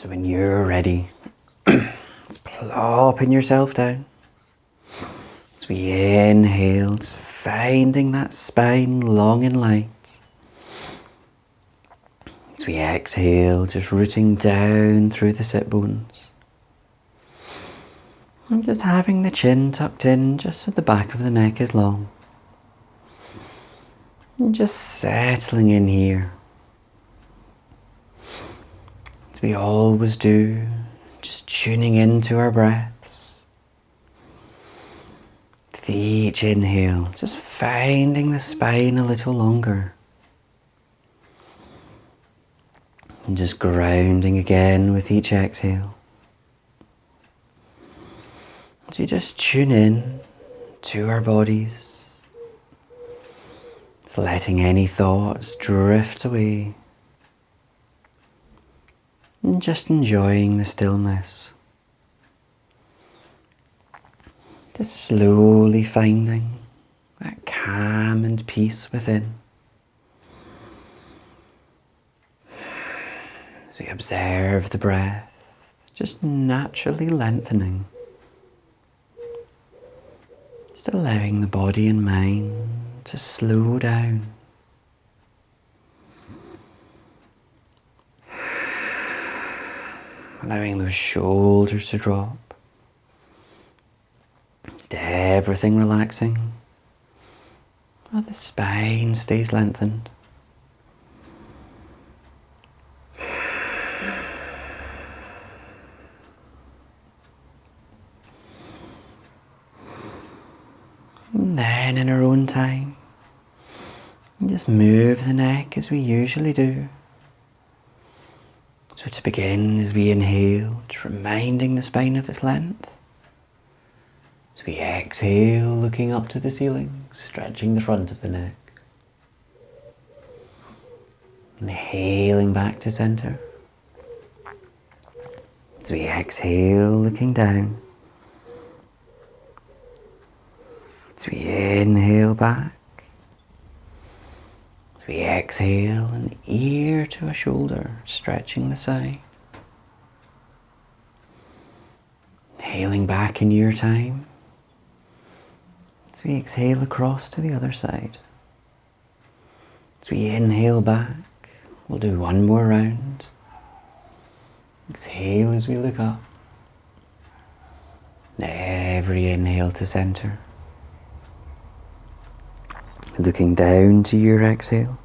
So when you're ready, just plopping yourself down. As we inhale, just finding that spine long and light. As we exhale, just rooting down through the sit bones. And just having the chin tucked in just so the back of the neck is long. And just settling in here. As we always do, just tuning into our breaths. With each inhale, just finding the spine a little longer. And just grounding again with each exhale. As we just tune in to our bodies, letting any thoughts drift away. And just enjoying the stillness. Just slowly finding that calm and peace within. As we observe the breath, just naturally lengthening. Just allowing the body and mind to slow down. Allowing those shoulders to drop. Just everything relaxing. While the spine stays lengthened. And then in our own time, just move the neck as we usually do. So to begin, as we inhale, just reminding the spine of its length. As we exhale, looking up to the ceiling, stretching the front of the neck. Inhaling back to center. As we exhale, looking down. As we inhale back. As we exhale, an ear to a shoulder, stretching the side. Inhaling back in your time. As we exhale across to the other side. As we inhale back, we'll do one more round. Exhale as we look up. Every inhale to center. Looking down to your exhale.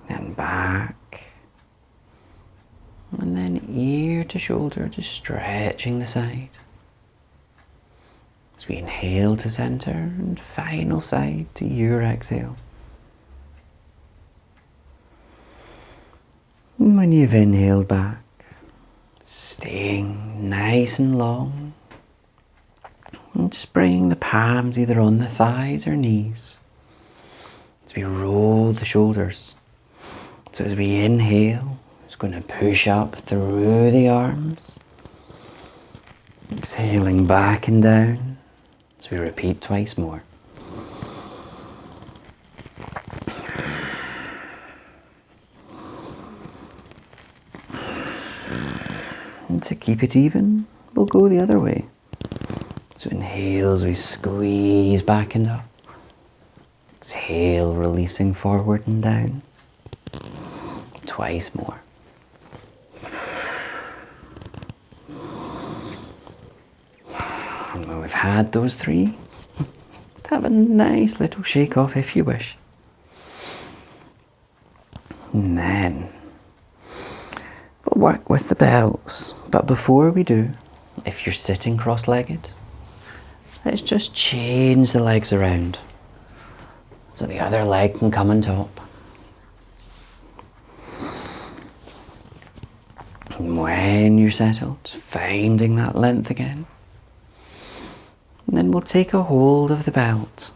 And back. And then ear to shoulder, just stretching the side. As we inhale to center and final side to your exhale. And when you've inhaled back, staying nice and long. And just bringing the palms either on the thighs or knees. As we roll the shoulders. So as we inhale, it's going to push up through the arms. Exhaling back and down. As we repeat twice more. And to keep it even, we'll go the other way. So inhale as we squeeze back and up. Exhale, releasing forward and down. Twice more. And when we've had those three, have a nice little shake off if you wish. And then we'll work with the belts. But before we do, if you're sitting cross-legged, let's just change the legs around so the other leg can come on top. And when you're settled, finding that length again. And then we'll take a hold of the belt.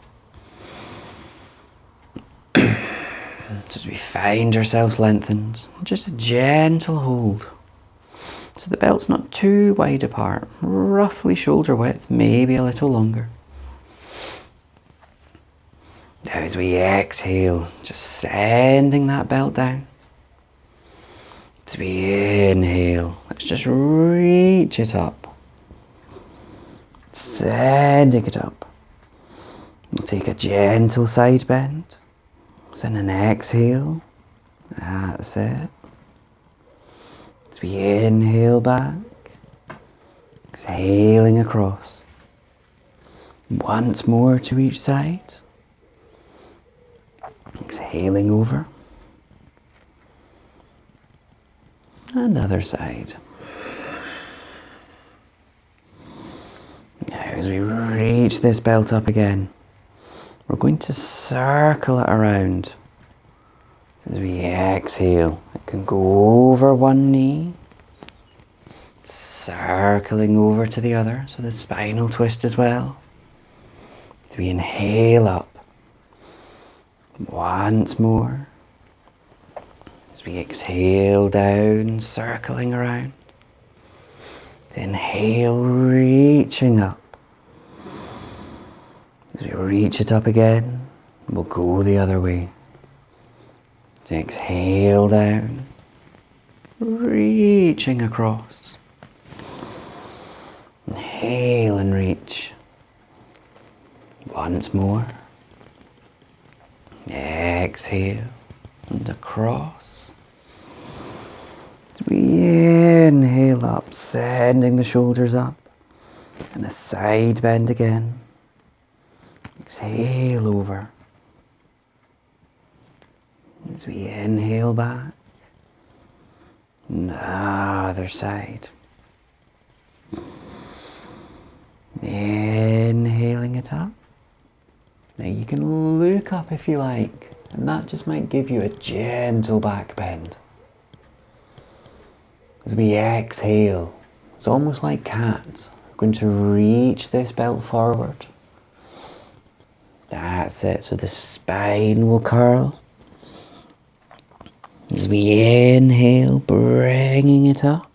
So as we find ourselves lengthened, just a gentle hold. So the belt's not too wide apart, roughly shoulder width, maybe a little longer. Now as we exhale, just sending that belt down. As we inhale, let's just reach it up. Sending it up. We'll take a gentle side bend. Send an exhale. That's it. As we inhale back, exhaling across. Once more to each side. Exhaling over. Another side. Now as we reach this belt up again, we're going to circle it around. So as we exhale, it can go over one knee, circling over to the other, so the spinal twist as well. As we inhale up, once more. As we exhale down, circling around. As inhale, reaching up. As we reach it up again, we'll go the other way. So exhale down, reaching across. Inhale and reach. Once more. Exhale and across. As we inhale up, sending the shoulders up. And a side bend again. Exhale over. As we inhale back. Other side. Inhaling it up. Now you can look up if you like, and that just might give you a gentle back bend. As we exhale, it's almost like cats. We're going to reach this belt forward. That's it, so the spine will curl. As we inhale, bringing it up.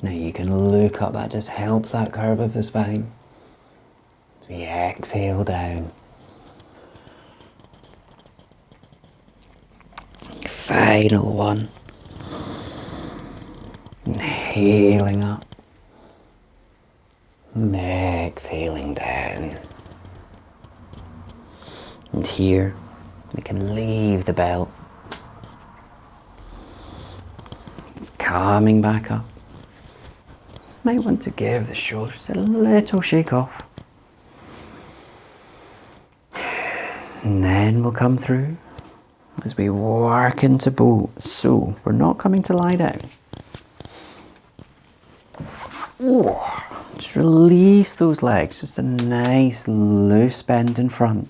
Now you can look up, that just helps that curve of the spine. As we exhale down. Final one. Inhaling up. And exhaling down. And here we can leave the belt. It's coming back up. Might want to give the shoulders a little shake off. And then we'll come through as we work into boat. So we're not coming to lie down. Just release those legs, just a nice loose bend in front.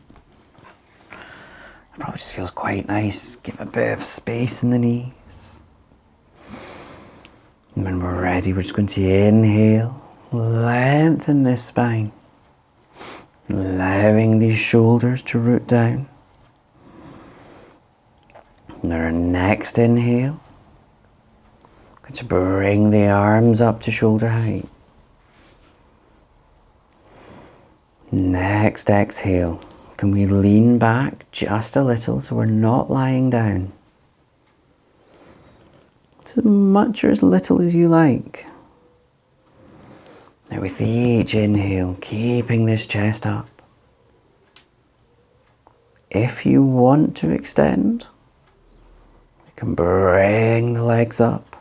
It probably just feels quite nice. Give a bit of space in the knees. And when we're ready, we're just going to inhale, lengthen this spine, allowing these shoulders to root down. And our next inhale, going to bring the arms up to shoulder height. Next exhale, can we lean back just a little so we're not lying down? It's as much or as little as you like. Now with each inhale, keeping this chest up. If you want to extend, you can bring the legs up.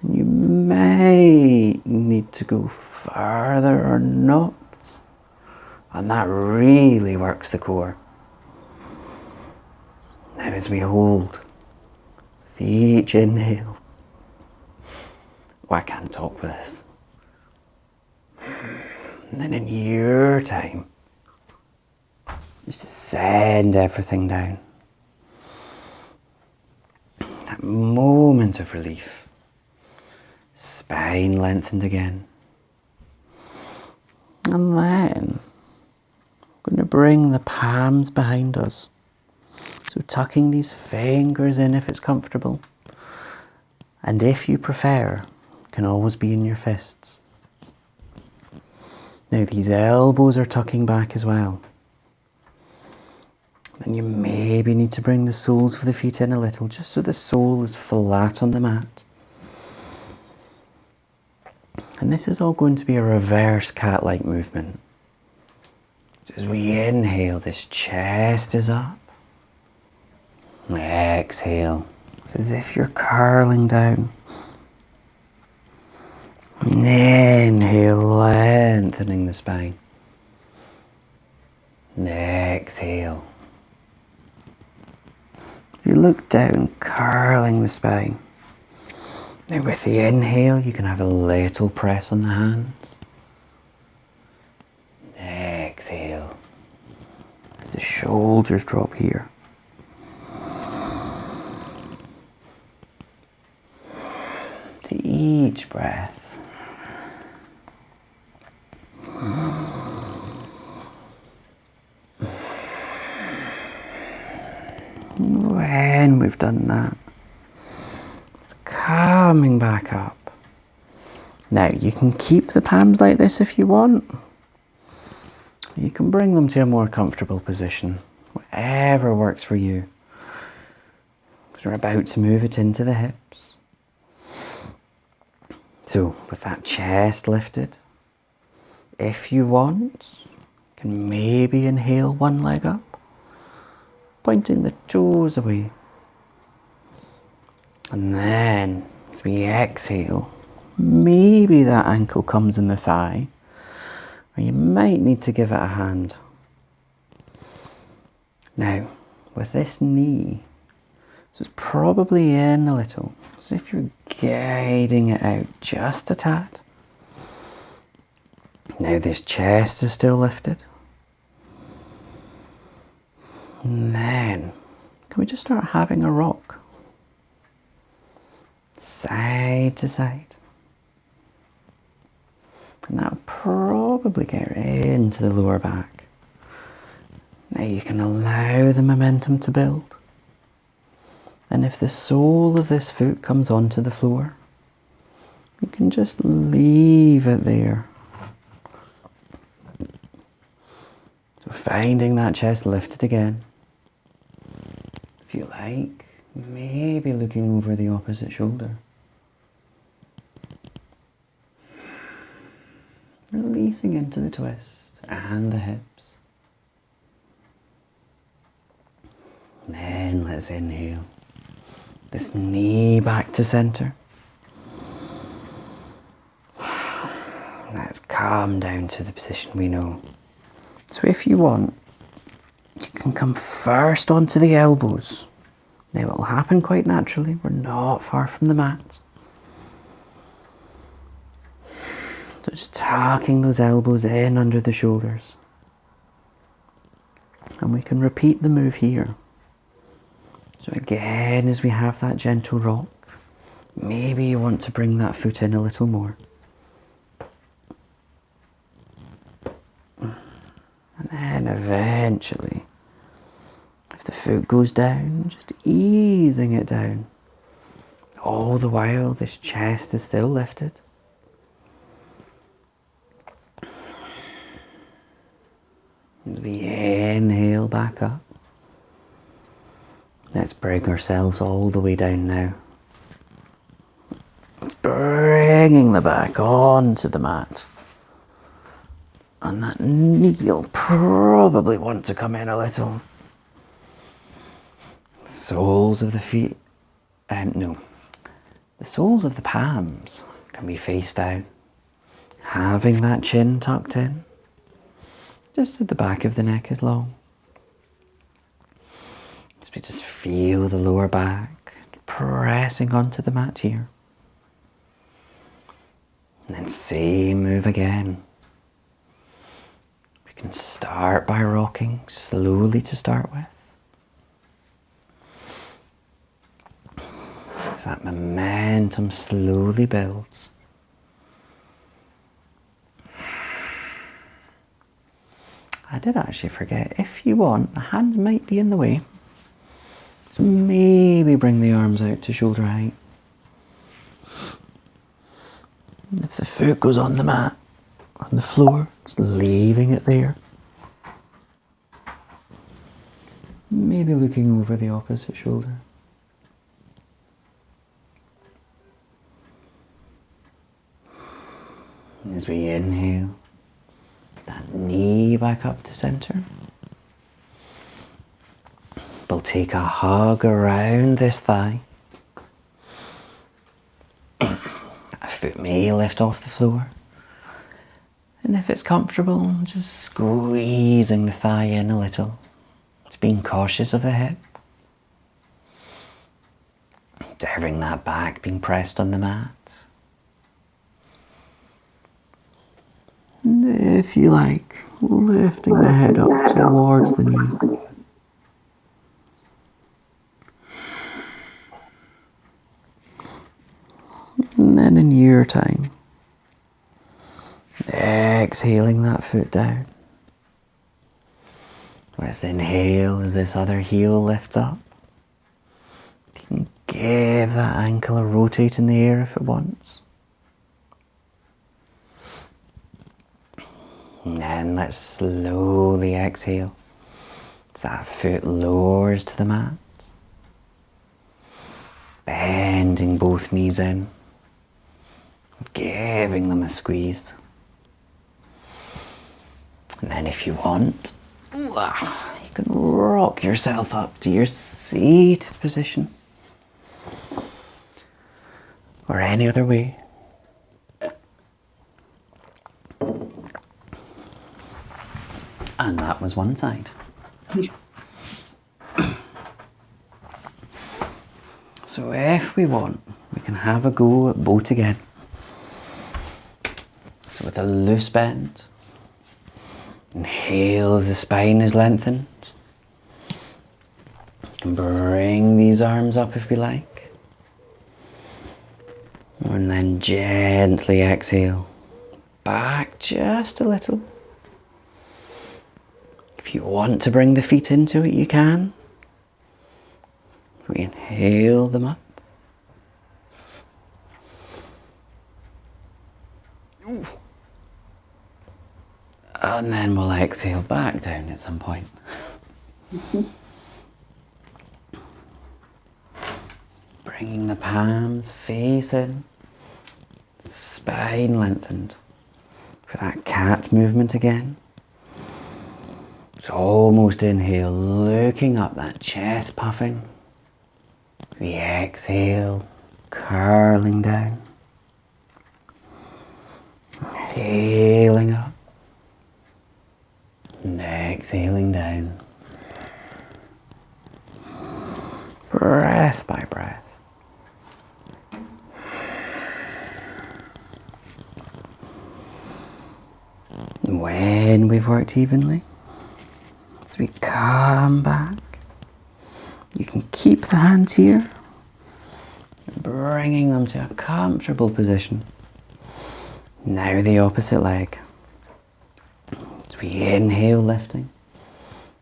And you may need to go further or not. And that really works the core. Now as we hold, with each inhale, I can't talk with this. And then in your time, just send everything down. That moment of relief. Spine lengthened again. And then I'm going to bring the palms behind us. So tucking these fingers in if it's comfortable. And if you prefer, can always be in your fists. Now these elbows are tucking back as well. And And you maybe need to bring the soles of the feet in a little, just so the sole is flat on the mat. And this is all going to be a reverse cat-like movement. As we inhale, this chest is up. Exhale. It's as if you're curling down. And inhale, lengthening the spine. And exhale. You look down, curling the spine. Now with the inhale, you can have a little press on the hands. Exhale. As the shoulders drop here. To each breath. When we've done that, it's coming back up. Now you can keep the palms like this if you want. You can bring them to a more comfortable position, whatever works for you. Because we're about to move it into the hips. So with that chest lifted, if you want, you can maybe inhale one leg up, pointing the toes away. And then, as we exhale, maybe that ankle comes in the thigh, or you might need to give it a hand. Now, with this knee, so it's probably in a little, as if you're guiding it out just a tad. Now this chest is still lifted. And then, can we just start having a rock? Side to side. And that'll probably get into the lower back. Now you can allow the momentum to build. And if the sole of this foot comes onto the floor, you can just leave it there. So finding that chest lifted again. If you like, maybe looking over the opposite shoulder. Releasing into the twist and the hips. And then let's inhale. This knee back to center. Let's calm down to the position we know. So if you want, you can come first onto the elbows. Now it will happen quite naturally. We're not far from the mat. So just tucking those elbows in under the shoulders. And we can repeat the move here. So again, as we have that gentle rock, maybe you want to bring that foot in a little more. And then eventually, if the foot goes down, just easing it down. All the while, this chest is still lifted. And we inhale back up. Let's bring ourselves all the way down now. Bringing the back onto the mat. And that knee will probably want to come in a little. The soles of the feet, the soles of the palms can be face down. Having that chin tucked in, just at the back of the neck is long. As we just feel the lower back pressing onto the mat here. And then same move again. We can start by rocking slowly to start with. As that momentum slowly builds. I did actually forget, if you want, the hands might be in the way. So maybe bring the arms out to shoulder height. If the foot goes on the mat, on the floor, just leaving it there. Maybe looking over the opposite shoulder. As we inhale, that knee back up to center. We'll take a hug around this thigh. A foot may lift off the floor. And if it's comfortable, just squeezing the thigh in a little. Just being cautious of the hip. Observing that back being pressed on the mat. And if you like, lifting the head up towards the knee. And then in your time, exhaling that foot down. Let's inhale as this other heel lifts up. You can give that ankle a rotate in the air if it wants. And then let's slowly exhale as that foot lowers to the mat. Bending both knees in. Giving them a squeeze. And then if you want, you can rock yourself up to your seated position. Or any other way. And that was one side. So if we want, we can have a go at both again. So with a loose bend, inhale as the spine is lengthened. You can bring these arms up if you like. And then gently exhale, back just a little. If you want to bring the feet into it, you can. We inhale them up. And then we'll exhale back down at some point. Bringing the palms face in, spine lengthened. For that cat movement again. It's almost inhale, looking up, that chest puffing. We exhale, curling down. Inhaling up. And exhaling down. Breath by breath. When we've worked evenly, as we come back, you can keep the hands here, bringing them to a comfortable position. Now the opposite leg. As we inhale, lifting,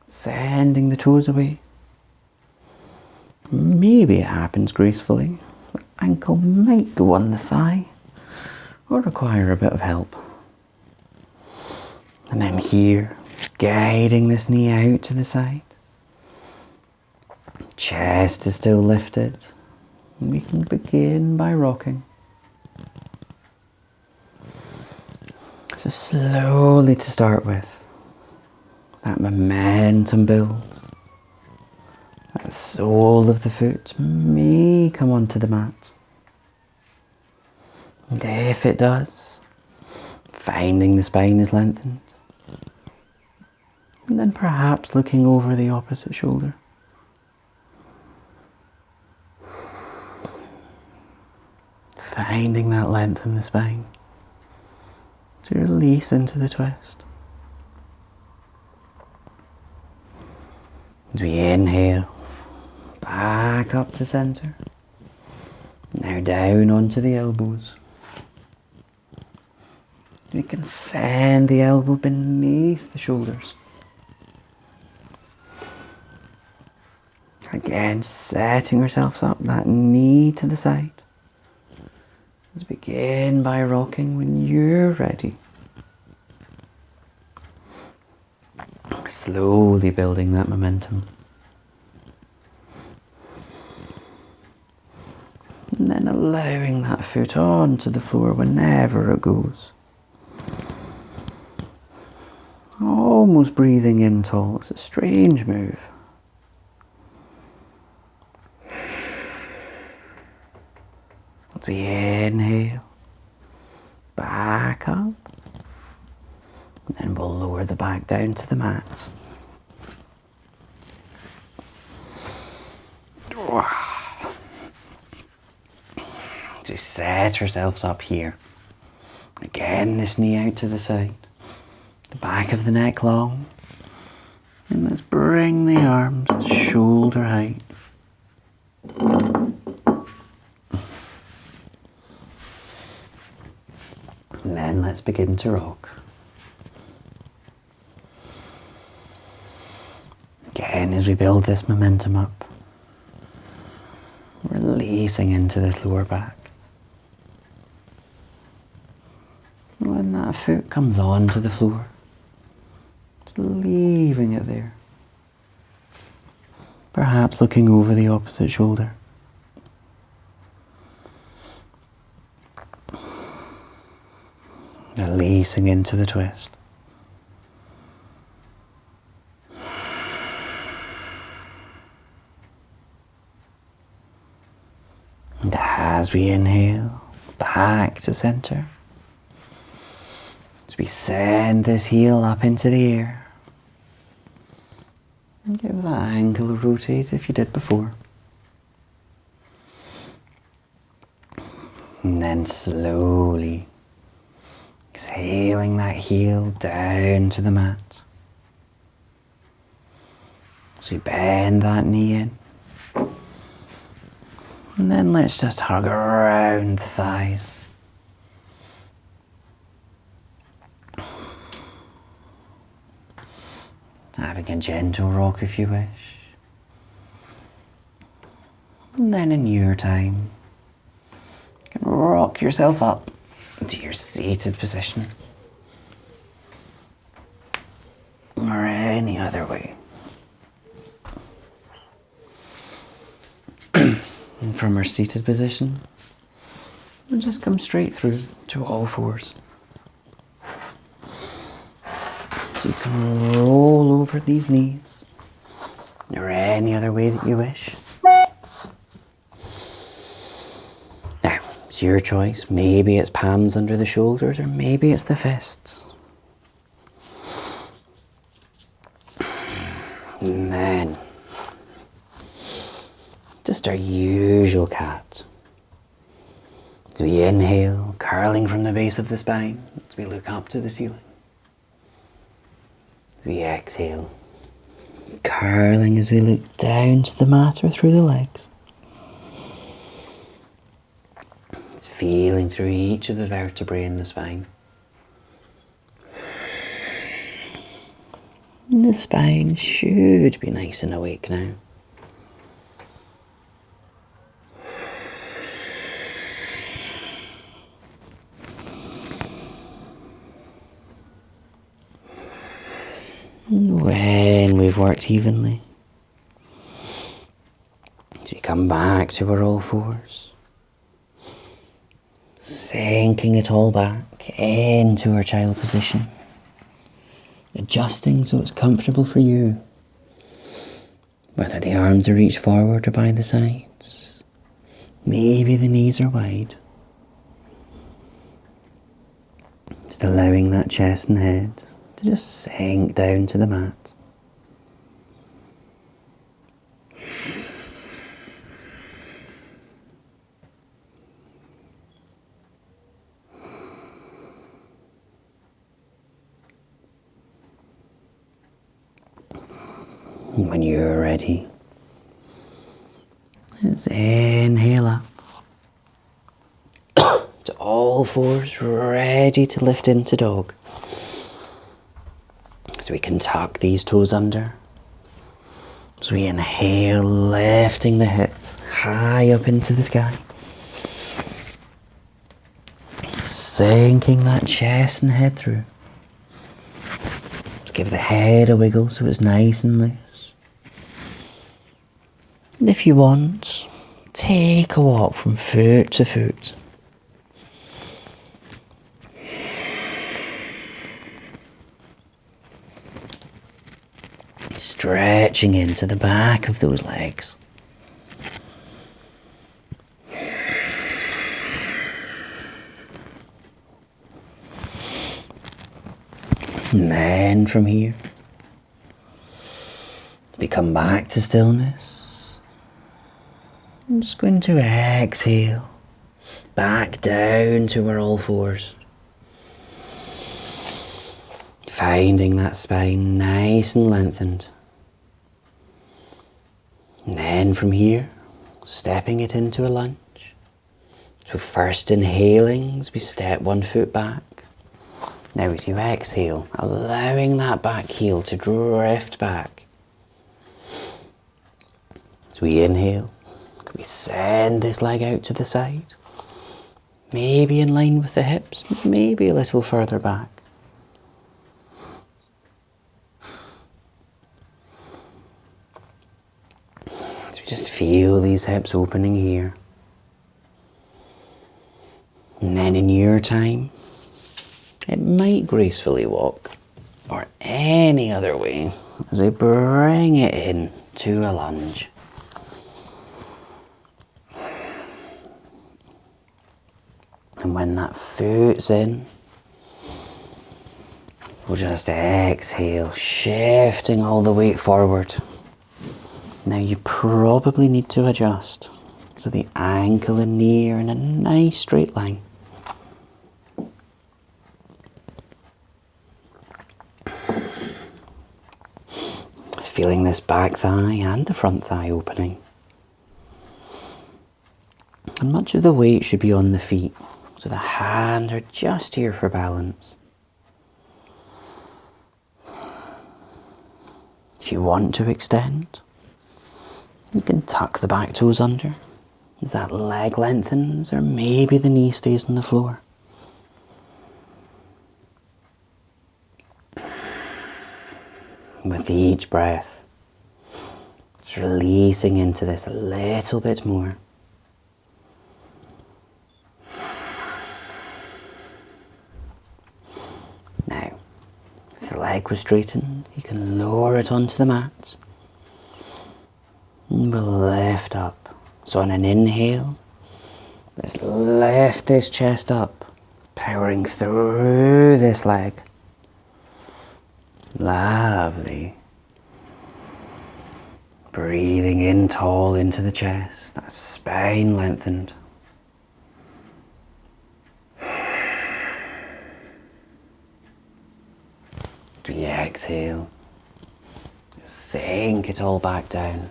sending the toes away. Maybe it happens gracefully. The ankle might go on the thigh or require a bit of help. And then here, guiding this knee out to the side. Chest is still lifted. We can begin by rocking. So slowly to start with, that momentum builds. That sole of the foot may come onto the mat. And if it does, finding the spine is lengthened. And then perhaps looking over the opposite shoulder. Finding that length in the spine to release into the twist. As we inhale, back up to center. Now down onto the elbows. We can send the elbow beneath the shoulders. Again, just setting ourselves up, that knee to the side. Let's begin by rocking when you're ready. Slowly building that momentum. allowing that foot onto the floor whenever it goes. Almost breathing in tall. It's a strange move. As we inhale, back up, and then we'll lower the back down to the mat. So set ourselves up here. Again, this knee out to the side. The back of the neck long. And let's bring the arms to shoulder height. And then let's begin to rock. Again, as we build this momentum up, releasing into this lower back. When that foot comes onto the floor, just leaving it there. Perhaps looking over the opposite shoulder. Releasing into the twist. And as we inhale, back to center. As we send this heel up into the air. And give that ankle a rotate if you did before. And then slowly exhaling that heel down to the mat. As we bend that knee in. And then let's just hug around the thighs. Having a gentle rock if you wish. And then in your time, you can rock yourself up into your seated position. Or any other way. And from our seated position, we'll just come straight through to all fours. So you can roll over these knees, or any other way that you wish. Now, it's your choice. Maybe it's palms under the shoulders, or maybe it's the fists. And then, just our usual cat. As we inhale, curling from the base of the spine, as we look up to the ceiling. As we exhale, curling as we look down to the mat or through the legs. It's feeling through each of the vertebrae in the spine. And the spine should be nice and awake now. When we've worked evenly, as we come back to our all fours, sinking it all back into our child position, adjusting so it's comfortable for you, whether the arms are reached forward or by the sides, maybe the knees are wide, just allowing that chest and head to just sink down to the mat. And when you're ready, let's inhale up to all fours, ready to lift into dog. So we can tuck these toes under. As we inhale, lifting the hips high up into the sky. Sinking that chest and head through. Let's give the head a wiggle so it's nice and loose. And if you want, take a walk from foot to foot. Stretching into the back of those legs. And then from here, we come back to stillness. I'm just going to exhale back down to our all fours. Finding that spine nice and lengthened. And then from here, stepping it into a lunge. So first inhaling as we step one foot back. Now as you exhale, allowing that back heel to drift back. As we inhale, can we send this leg out to the side? Maybe in line with the hips, maybe a little further back. As we just feel these hips opening here. And then in your time, it might gracefully walk, or any other way, as we bring it in to a lunge. And when that foot's in, we'll just exhale, shifting all the weight forward. Now you probably need to adjust, so the ankle and knee are in a nice straight line. Feeling this back thigh and the front thigh opening. And much of the weight should be on the feet, so the hands are just here for balance. If you want to extend, you can tuck the back toes under as that leg lengthens, or maybe the knee stays on the floor. With each breath, just releasing into this a little bit more. Now, if the leg was straightened, you can lower it onto the mat. And we'll lift up. So on an inhale, let's lift this chest up, powering through this leg. Lovely. Breathing in tall into the chest, that spine lengthened. We exhale, sink it all back down.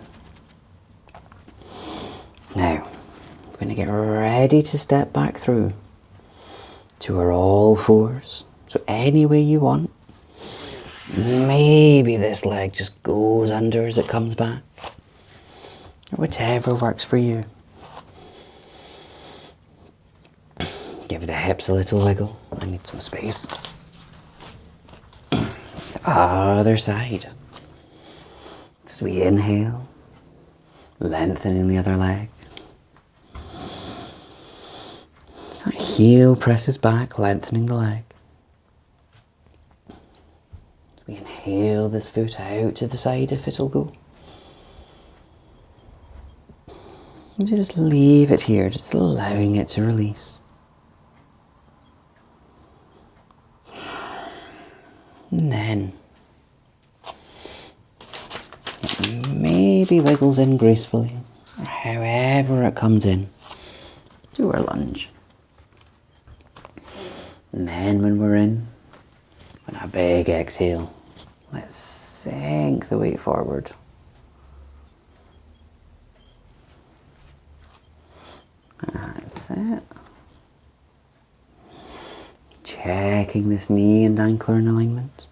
Now, we're going to get ready to step back through to our all fours. So any way you want. Maybe this leg just goes under as it comes back, or whatever works for you. Give the hips a little wiggle. I need some space. The other side. As we inhale, lengthening the other leg. As that heel presses back, lengthening the leg. We inhale this foot out to the side if it'll go. And you just leave it here, just allowing it to release. And then it maybe wiggles in gracefully, or however it comes in, to our lunge. And then when we're in, on a big exhale, let's sink the weight forward. That's it. Checking this knee and ankle in alignment.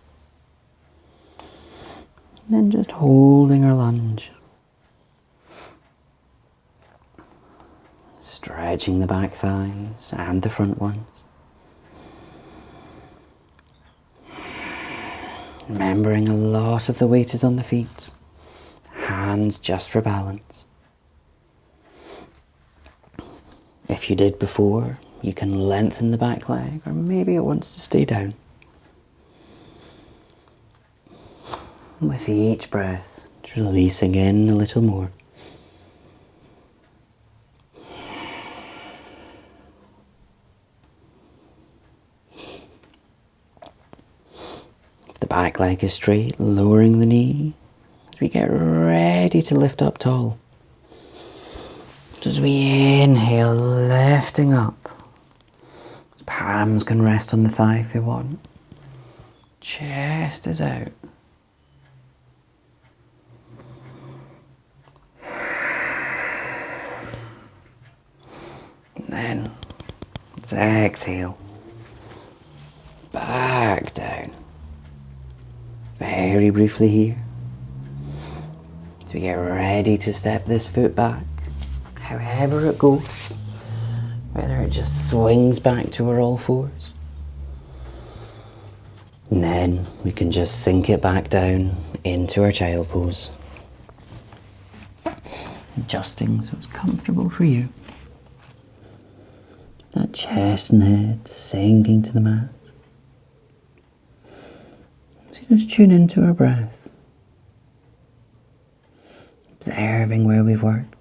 And then just holding our lunge. Stretching the back thighs and the front ones. Remembering a lot of the weight is on the feet. Hands just for balance. If you did before, you can lengthen the back leg, or maybe it wants to stay down. With each breath, just releasing in a little more. If the back leg is straight, lowering the knee as we get ready to lift up tall. As we inhale, lifting up. Palms can rest on the thigh if you want. Chest is out. And then let's exhale. Back down. Very briefly here. As we get ready to step this foot back. However it goes. Whether it just swings back to our all fours. And then we can just sink it back down into our child pose. Adjusting so it's comfortable for you. That chest and head sinking to the mat. So just tune into our breath. Observing where we've worked.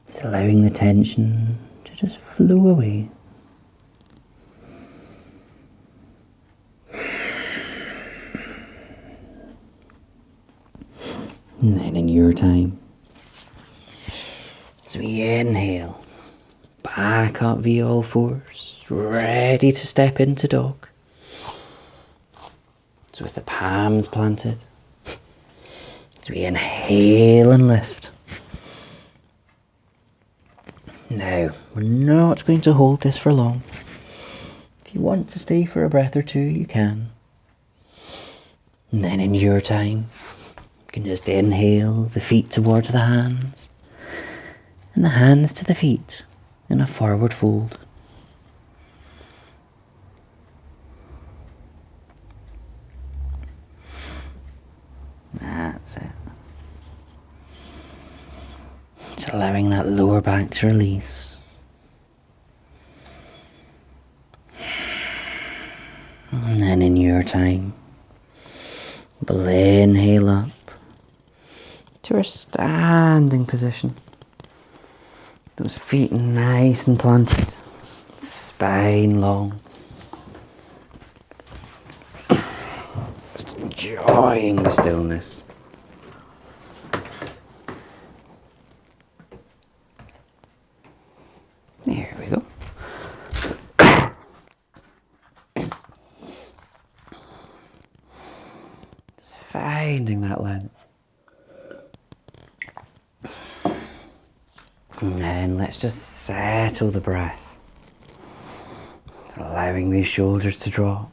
Just allowing the tension to just flow away. And then in your time, as we inhale, back up via all fours, ready to step into dog. So with the palms planted, as we inhale and lift. Now, we're not going to hold this for long. If you want to stay for a breath or two, you can. And then in your time, you can just inhale the feet towards the hands, and the hands to the feet in a forward fold. That's it. Just allowing that lower back to release. And then in your time, we'll inhale up to our standing position. Those feet nice and planted, spine long. Just enjoying the stillness. There we go. Just finding that length. And then let's just settle the breath. Just allowing these shoulders to drop.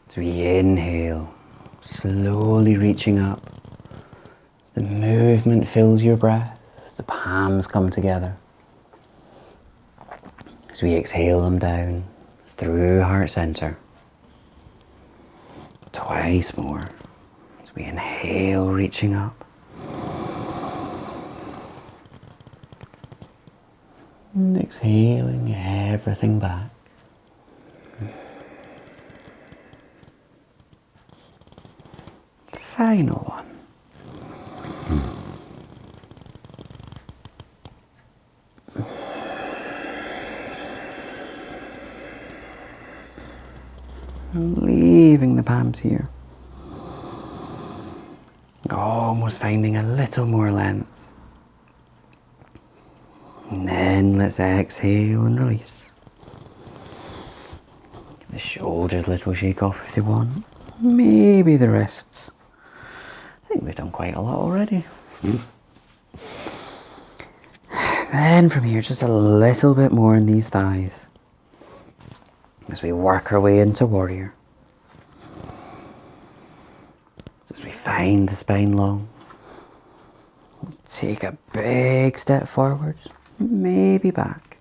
As we inhale, slowly reaching up. The movement fills your breath as the palms come together. As we exhale them down through heart center. Twice more. As we inhale, reaching up. And exhaling everything back. Final one. And leaving the palms here. Almost finding a little more length. And then let's exhale and release. The shoulders a little shake off if they want. Maybe the wrists. I think we've done quite a lot already. Then from here, just a little bit more in these thighs. As we work our way into warrior. As we find the spine long. Take a big step forward. Maybe back.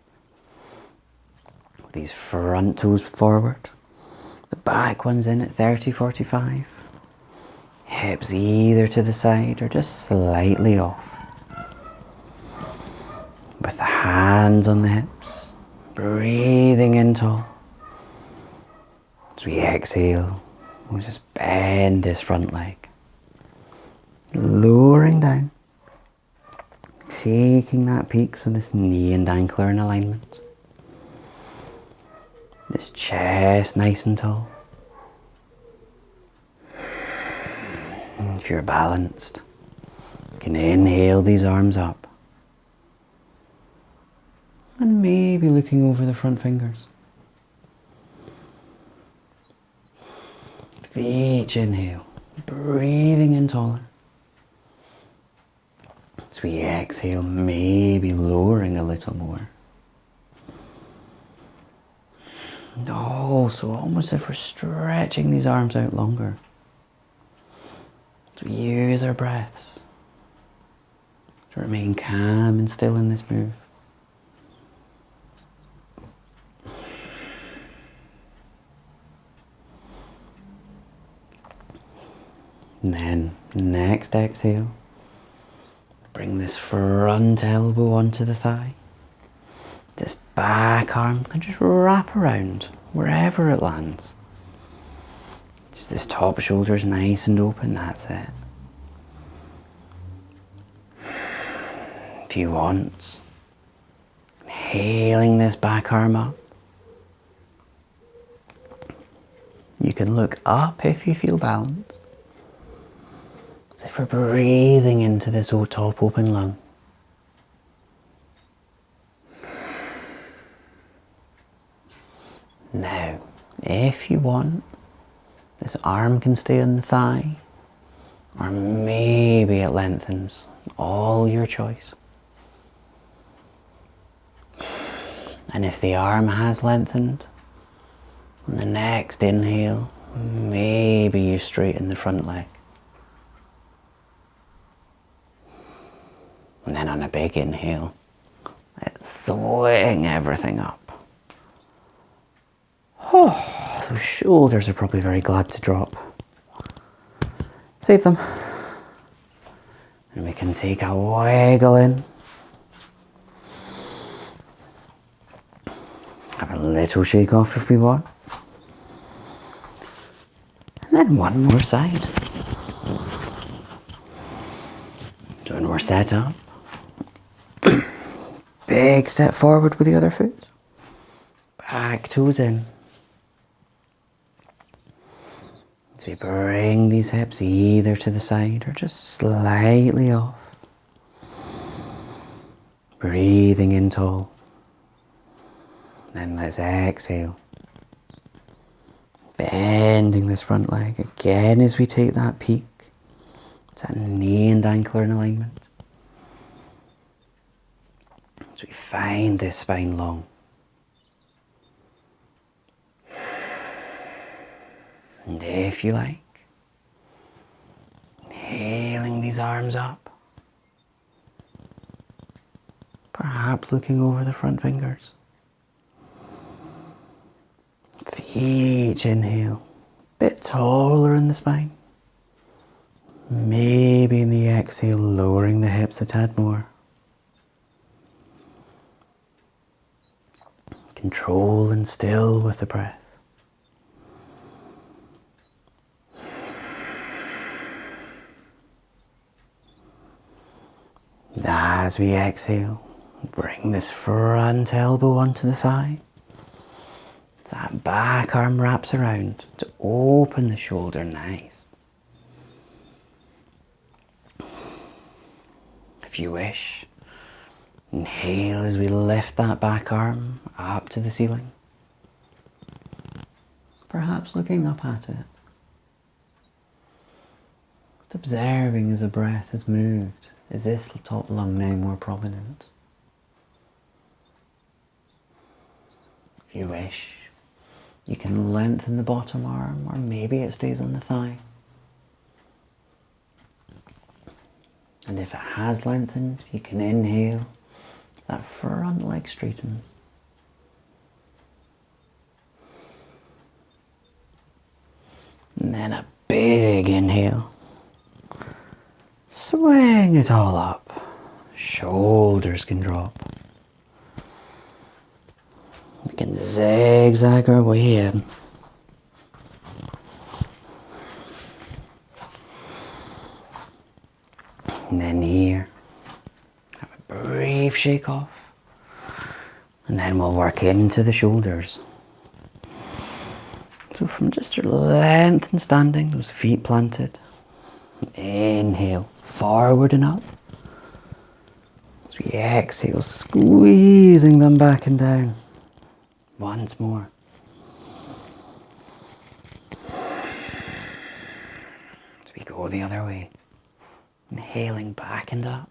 These front toes forward. The back one's in at 30-45. Hips either to the side or just slightly off. hands on the hips, breathing in tall. As we exhale, we'll just bend this front leg, lowering down, taking that peak so this knee and ankle are in alignment. This chest nice and tall. And if you're balanced, you can inhale these arms up. And maybe looking over the front fingers. With each inhale, breathing in taller. As we exhale, maybe lowering a little more. And also, almost as if we're stretching these arms out longer. As we use our breaths to remain calm and still in this move. And then, next exhale, bring this front elbow onto the thigh. This back arm can just wrap around wherever it lands. Just this top shoulder is nice and open, that's it. If you want, inhaling this back arm up. You can look up if you feel balanced. As if we're breathing into this top open lung. Now, if you want, this arm can stay on the thigh, or maybe it lengthens, all your choice. And if the arm has lengthened, on the next inhale, maybe you straighten the front leg. And then on a big inhale, let's swing everything up. Oh, those shoulders are probably very glad to drop. Save them. And we can take a wiggle in. Have a little shake off if we want. And then one more side. One more set up. Big step forward with the other foot. Back toes in. As we bring these hips either to the side or just slightly off. Breathing in tall. Then let's exhale. Bending this front leg again as we take that peak. So that knee and ankle are in alignment. So we find this spine long. And if you like, inhaling these arms up. Perhaps looking over the front fingers. With each inhale, a bit taller in the spine. Maybe in the exhale, lowering the hips a tad more. Control and still with the breath. And as we exhale, bring this front elbow onto the thigh. That back arm wraps around to open the shoulder nice. If you wish, inhale as we lift that back arm up to the ceiling. Perhaps looking up at it. Just observing as the breath has moved. Is this top lung now more prominent? If you wish, you can lengthen the bottom arm, or maybe it stays on the thigh. And if it has lengthened, you can inhale, that front leg straightens. And then a big inhale. Swing it all up. Shoulders can drop. zigzag our way in. And then here, have a brief shake off. And then we'll work into the shoulders. So from just your length and standing, those feet planted. Inhale, forward and up. As we exhale, squeezing them back and down. Once more. As we go the other way. Inhaling back and up.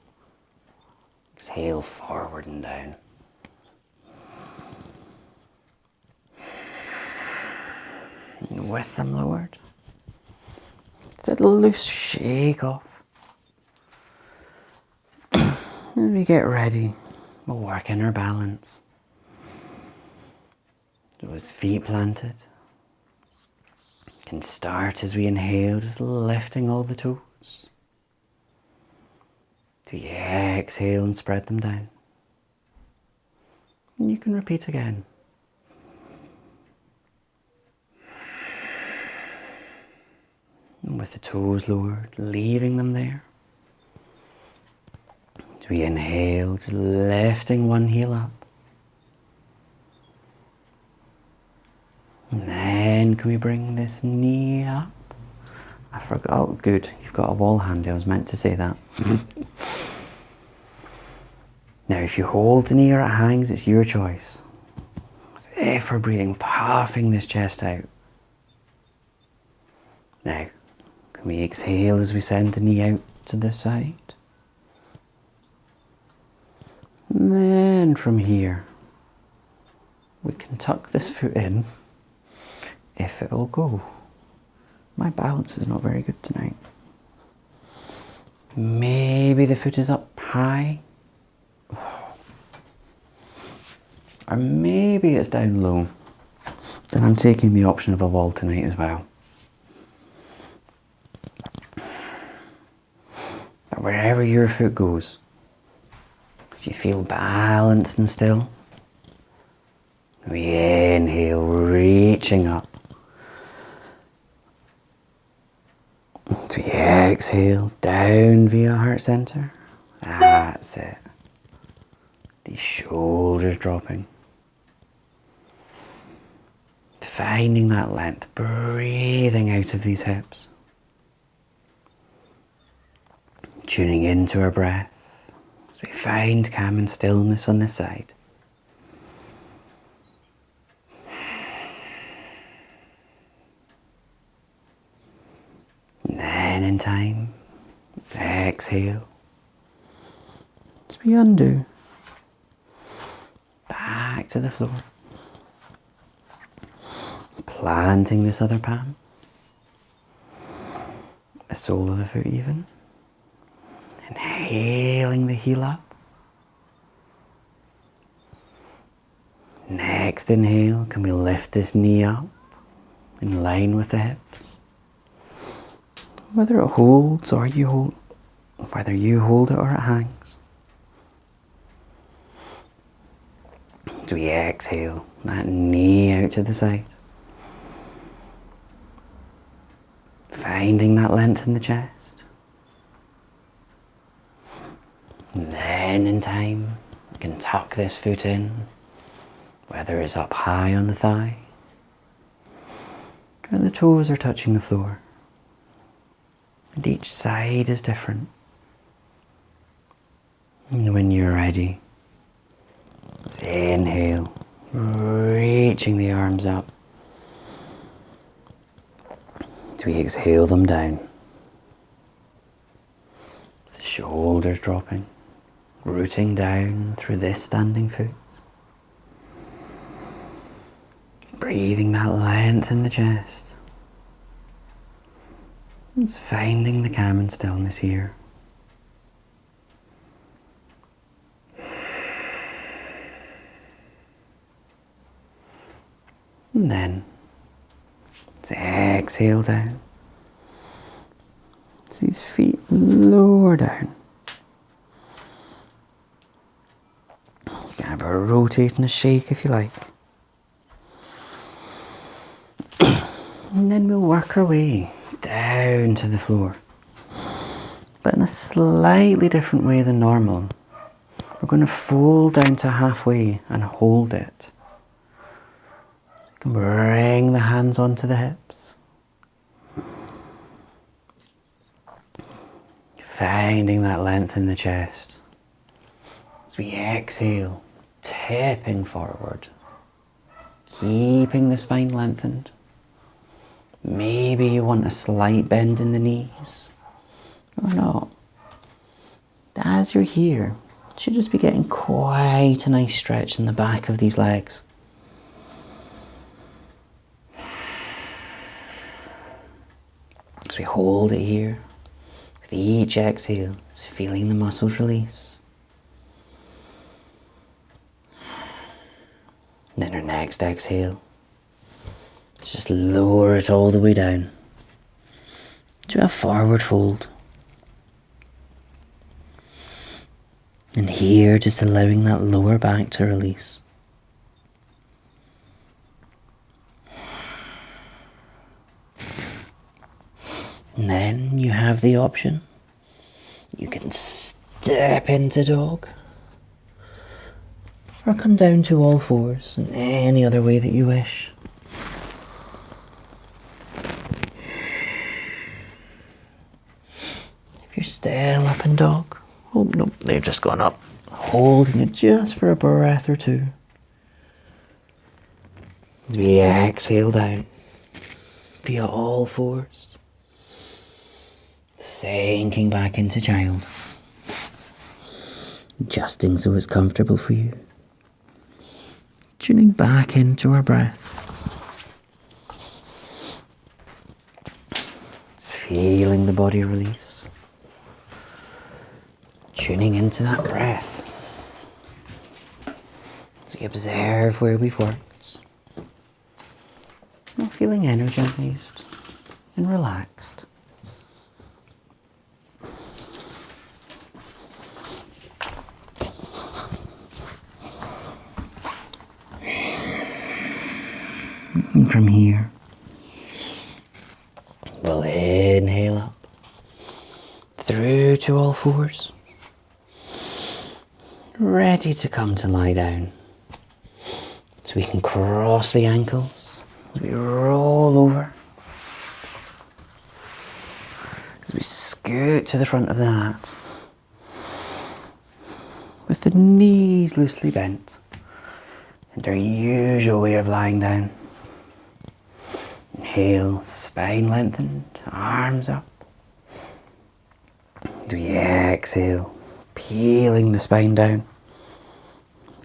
Exhale, forward and down. And with them lowered, that loose shake off. And we get ready, we'll work in our balance. Those feet planted. Can start as we inhale, just lifting all the toes. To exhale and spread them down. And you can repeat again. And with the toes lowered, leaving them there. As we inhale, just lifting one heel up. And then can we bring this knee up? I forgot, oh good, you've got a wall handy, I was meant to say that. Now if you hold the knee or it hangs, it's your choice. As if we're breathing, puffing this chest out. Now, can we exhale as we send the knee out to the side? And then from here, we can tuck this foot in, if it will go. My balance is not very good tonight. Maybe the foot is up high. Or maybe it's down low. Then I'm taking the option of a wall tonight as well. But wherever your foot goes, if you feel balanced and still, we inhale, reaching up. As we exhale, down via heart center. That's it. The shoulders dropping. Finding that length, breathing out of these hips. Tuning into our breath as we find calm and stillness on this side. And then in time, let's exhale as we undo. Back to the floor. Planting this other palm. The sole of the foot even. Inhaling the heel up. Next inhale, can we lift this knee up in line with the hips? Whether it holds or you hold, whether you hold it or it hangs. As we exhale, that knee out to the side. Finding that length in the chest. And then in time, we can tuck this foot in, whether it's up high on the thigh, or the toes are touching the floor. And each side is different. And when you're ready, let's inhale, reaching the arms up. As we exhale them down. The shoulders dropping, rooting down through this standing foot. Breathing that length in the chest. It's finding the calm and stillness here. And then let's exhale down. As these feet lower down. You can have a rotate and a shake if you like. And then we'll work our way down to the floor, but in a slightly different way than normal. We're going to fold down to halfway and hold it. You can bring the hands onto the hips. Finding that length in the chest. As we exhale, tipping forward. Keeping the spine lengthened. Maybe you want a slight bend in the knees. Or not. As you're here, you should just be getting quite a nice stretch in the back of these legs. As we hold it here, with each exhale, it's feeling the muscles release. And then our next exhale, just lower it all the way down to a forward fold. And here, just allowing that lower back to release. And then you have the option. You can step into dog, or come down to all fours in any other way that you wish. If you're still up in dog, oh no, they've just gone up. Holding it just for a breath or two. As we exhale down via all fours, sinking back into child, adjusting so it's comfortable for you. Tuning back into our breath. It's feeling the body release. Tuning into that breath. As we observe where we've worked. And feeling energized and relaxed. And from here, we'll inhale up through to all fours, ready to come to lie down. So we can cross the ankles as we roll over, as we scoot to the front of the mat, with the knees loosely bent, and our usual way of lying down. Inhale, spine lengthened, arms up. As we exhale, peeling the spine down.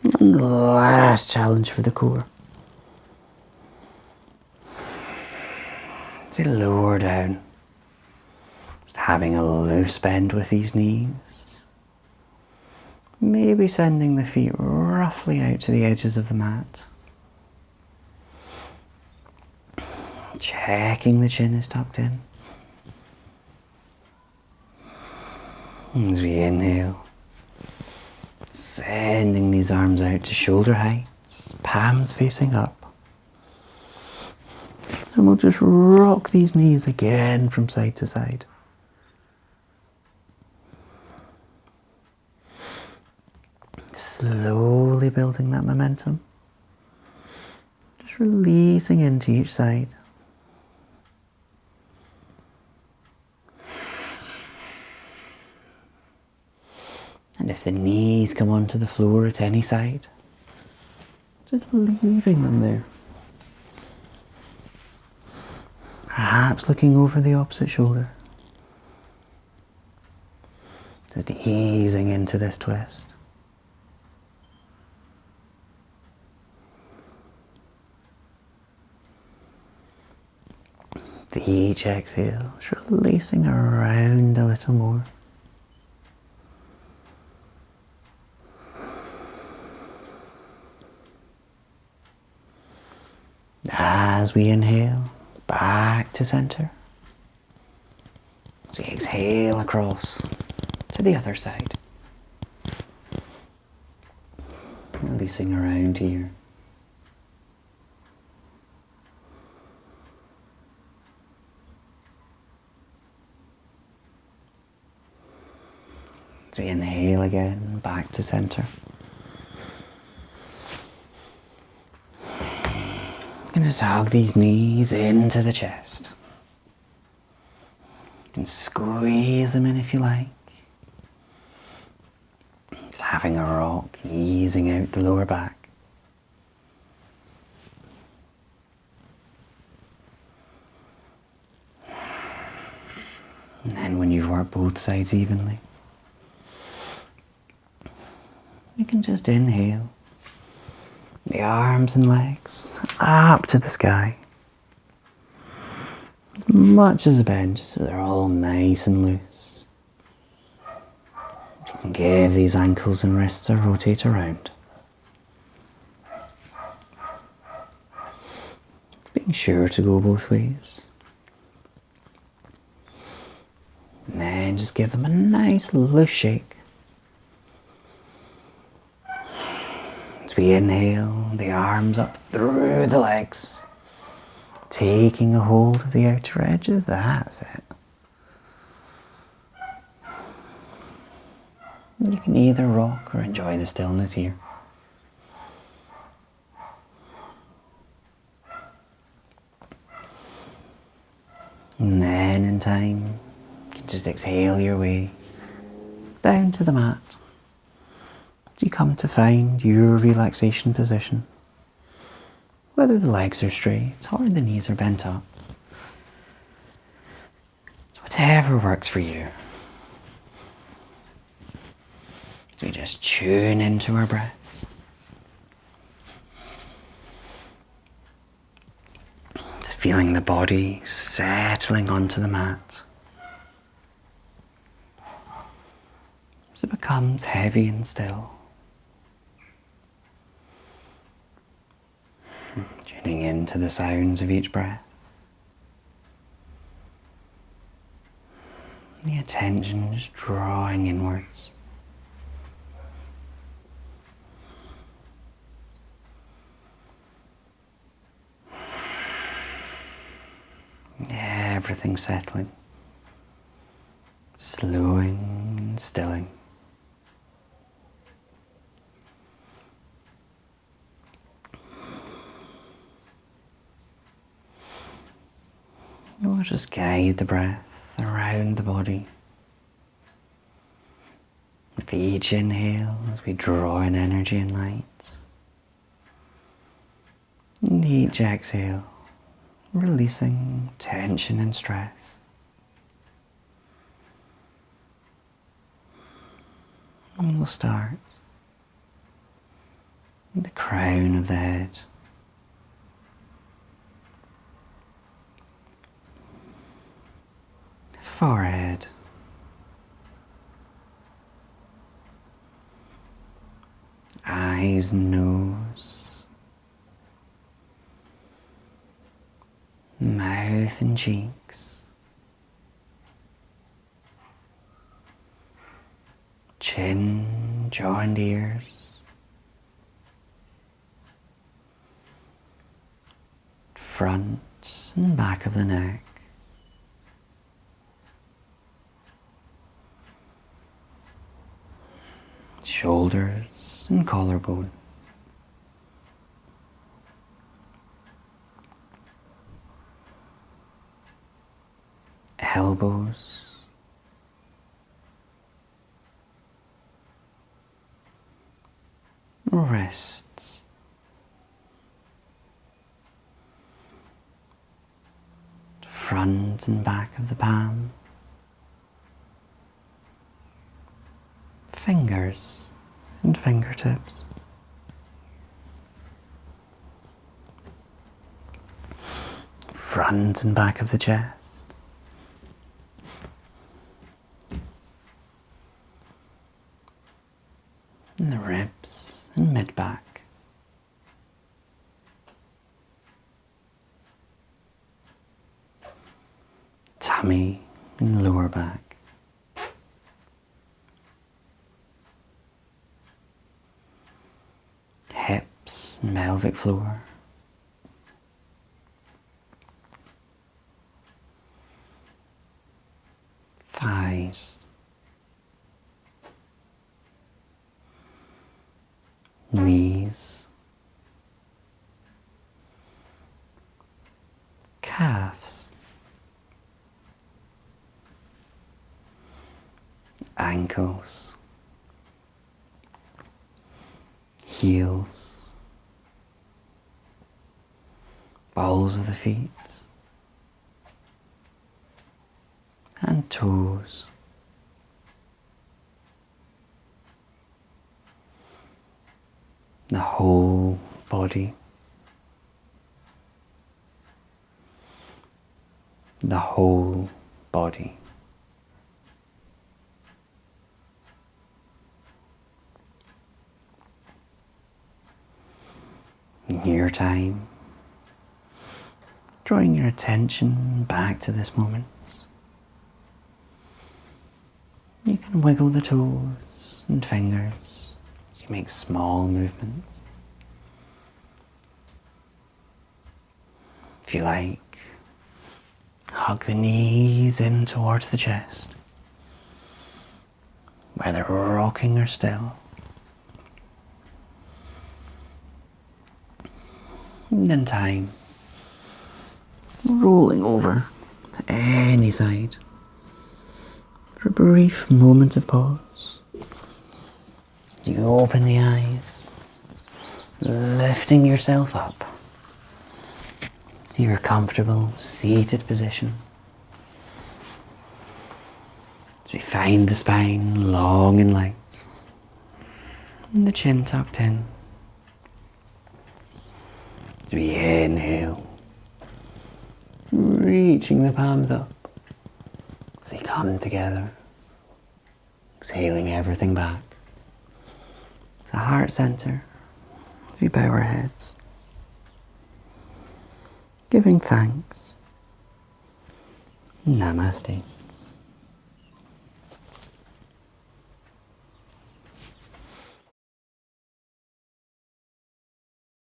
And the last challenge for the core. As we lower down, just having a loose bend with these knees. Maybe sending the feet roughly out to the edges of the mat. Checking the chin is tucked in. As we inhale, sending these arms out to shoulder heights, palms facing up. And we'll just rock these knees again from side to side. Slowly building that momentum. Just releasing into each side. And if the knees come onto the floor at any side, just leaving them there. Perhaps looking over the opposite shoulder. Just easing into this twist. With each exhale, just releasing around a little more. As we inhale, back to center. As we exhale across to the other side. Releasing around here. As we inhale again, back to center. And just hug these knees into the chest. You can squeeze them in if you like. Just having a rock, easing out the lower back. And then when you've worked both sides evenly, you can just inhale. The arms and legs up to the sky. As much as a bench, so they're all nice and loose. You can give these ankles and wrists a rotate around. Being sure to go both ways. And then just give them a nice loose shake. As we inhale, the arms up through the legs, taking a hold of the outer edges. That's it. You can either rock or enjoy the stillness here. And then in time, you can just exhale your way down to the mat. You come to find your relaxation position, whether the legs are straight or the knees are bent up. It's whatever works for you. We just tune into our breath. Just feeling the body settling onto the mat. As it becomes heavy and still. Tuning into the sounds of each breath. The attention just drawing inwards. Everything settling. Slowing and stilling. We'll just guide the breath around the body. With each inhale, as we draw in energy and light. And each exhale, releasing tension and stress. And we'll start with the crown of the head. Forehead, eyes and nose, mouth and cheeks, chin, jaw and ears, front and back of the neck, shoulders and collarbone, elbows, wrists, front and back of the palm, fingers and fingertips, front and back of the chest, and the ribs and mid-back, tummy and lower back, hips and pelvic floor, thighs, knees, calves, ankles, heels, balls of the feet, and toes. The whole body, the whole body. In your time, drawing your attention back to this moment. You can wiggle the toes and fingers as you make small movements. If you like, hug the knees in towards the chest, whether rocking or still. And in time, rolling over to any side for a brief moment of pause. You open the eyes, lifting yourself up to your comfortable seated position. As we find the spine long and light, and the chin tucked in. As we inhale, reaching the palms up as they come together, exhaling everything back to heart center as we bow our heads, giving thanks. Namaste.